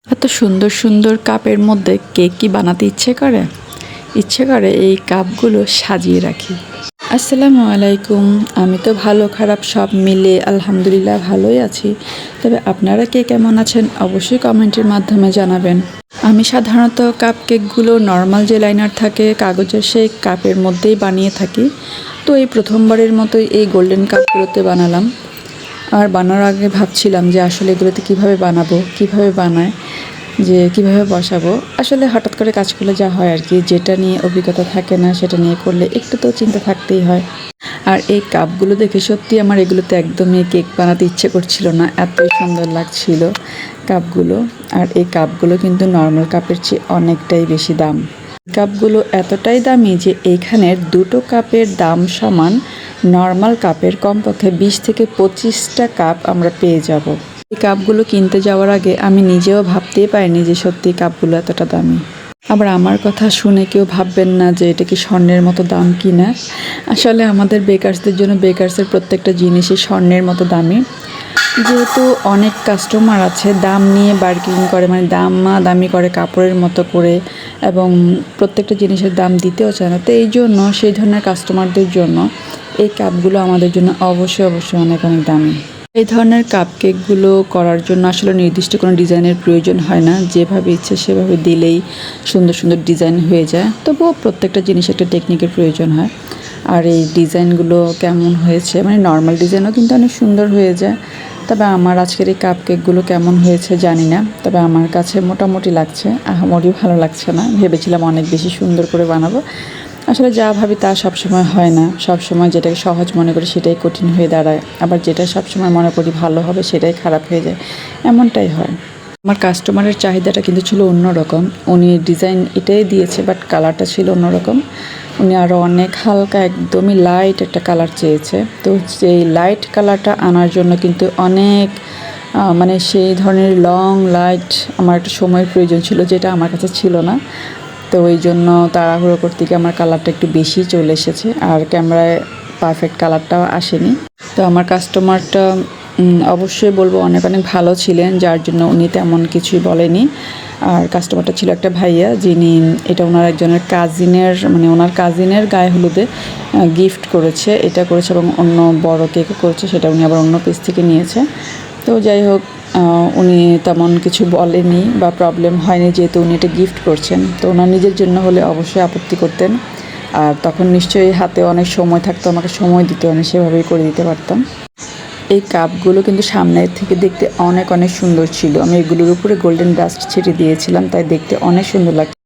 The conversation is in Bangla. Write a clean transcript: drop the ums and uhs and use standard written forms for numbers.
এত সুন্দর সুন্দর কাপের মধ্যে কেক কি বানাতে ইচ্ছে করে এই কাপগুলো সাজিয়ে রাখি। আসসালামু আলাইকুম। আমি তো ভালো খারাপ সব মিলে আলহামদুলিল্লাহ ভালোই আছি। তবে আপনারা কে কেমন আছেন অবশ্যই কমেন্টের মাধ্যমে জানাবেন। আমি সাধারণত কাপ কেকগুলো নর্মাল যে লাইনার থাকে কাগজের সেই কাপের মধ্যেই বানিয়ে থাকি। তো এই প্রথমবারের মতোই এই গোল্ডেন কাপগুলোতে বানালাম। আর বানানোর আগে ভাবছিলাম যে আসলে এগুলোতে কীভাবে বানাবো, কীভাবে বানায়, যে কীভাবে বসাবো। আসলে হঠাৎ করে কাজ করলে যা হয় আর কি, যেটা নিয়ে অভিজ্ঞতা থাকে না সেটা নিয়ে করলে একটু তো চিন্তা থাকতেই হয়। আর এই কাপগুলো দেখে সত্যি আমার এগুলোতে একদমই কেক বানাতে ইচ্ছে করছিল না, এতই সুন্দর লাগছিল কাপগুলো। আর এই কাপগুলো কিন্তু নর্মাল কাপের চেয়ে অনেকটাই বেশি দাম। কাপগুলো এতটাই দামি যে এইখানের দুটো কাপের দাম সমান নর্মাল কাপের কমপক্ষে 20 থেকে 25টা কাপ আমরা পেয়ে যাব। এই কাপগুলো কিনতে যাওয়ার আগে আমি নিজেও ভাবতেই পারিনি যে সত্যি কাপগুলো এতটা দামি। আবার আমার কথা শুনে কেউ ভাববেন না যে এটা কি স্বর্ণের মতো দাম কি না। আসলে আমাদের বেকারসদের জন্য বেকারসের প্রত্যেকটা জিনিসই স্বর্ণের মতো দামি। যেহেতু অনেক কাস্টমার আছে দাম নিয়ে বার্গেনিং করে, মানে দামি করে কাপড়ের মতো করে, এবং প্রত্যেকটা জিনিসের দাম দিতেও চায় না। তো এই জন্য সেই ধরনের কাস্টমারদের জন্য এই কাপগুলো আমাদের জন্য অবশ্যই অনেক দামি। এই ধরনের কাপ কেকগুলো করার জন্য আসলে নির্দিষ্ট কোনো ডিজাইনের প্রয়োজন হয় না, যেভাবে ইচ্ছে সেভাবে দিলেই সুন্দর সুন্দর ডিজাইন হয়ে যায়। তবুও প্রত্যেকটা জিনিস একটা টেকনিকের প্রয়োজন হয়। আর এই ডিজাইনগুলো কেমন হয়েছে, মানে নর্মাল ডিজাইনও কিন্তু অনেক সুন্দর হয়ে যায়। তবে আমার আজকের এই কাপ কেকগুলো কেমন হয়েছে জানি না, তবে আমার কাছে মোটামুটি লাগছে, আহামরি ভালো লাগছে না। ভেবেছিলাম অনেক বেশি সুন্দর করে বানাবো। আসলে যা ভাবি তা সবসময় হয় না, সবসময় যেটাকে সহজ মনে করি সেটাই কঠিন হয়ে দাঁড়ায়, আবার যেটা সবসময় মনে করি ভালো হবে সেটাই খারাপ হয়ে যায়, এমনটাই হয়। আমার কাস্টমারের চাহিদাটা কিন্তু ছিল অন্যরকম। উনি ডিজাইন এটাই দিয়েছে, বাট কালারটা ছিল অন্যরকম। উনি আরও অনেক হালকা একদমই লাইট একটা কালার চেয়েছে। তো সেই লাইট কালারটা আনার জন্য কিন্তু অনেক মানে সেই ধরনের লং লাইট আমার একটা সময়ের প্রয়োজন ছিল, যেটা আমার কাছে ছিল না। তো ওই জন্য তাড়াহুড়ো করতে গিয়ে আমার কালারটা একটু বেশি চলে এসেছে, আর ক্যামেরায় পারফেক্ট কালারটাও আসেনি। তো আমার কাস্টমারটা অবশ্যই বলবো অনেক ভালো ছিলেন, যার জন্য উনি তেমন কিছুই বলেনি। আর কাস্টমারটা ছিল একটা ভাইয়া, যিনি এটা ওনার একজনের কাজিনের, মানে ওনার কাজিনের গায়ে হলুদে গিফট করেছে, এটা করেছে, এবং অন্য বড় কেকও করেছে, সেটা উনি আবার অন্য পেজ থেকে নিয়েছে। তো যাই হোক, উনি তেমন কিছু বলেনি বা প্রবলেম হয়নি, যেহেতু উনি এটা গিফট করছেন। তো ওনার নিজের জন্য হলে অবশ্যই আপত্তি করতেন, আর তখন নিশ্চয়ই হাতে অনেক সময় থাকতো, আমাকে সময় দিতে, আমি সেভাবেই করে দিতে পারতাম। এই কাপগুলো কিন্তু সামনের থেকে দেখতে অনেক সুন্দর ছিল। আমি এগুলোর উপরে গোল্ডেন ডাস্ট ছিটিয়ে দিয়েছিলাম, তাই দেখতে অনেক সুন্দর লাগছে।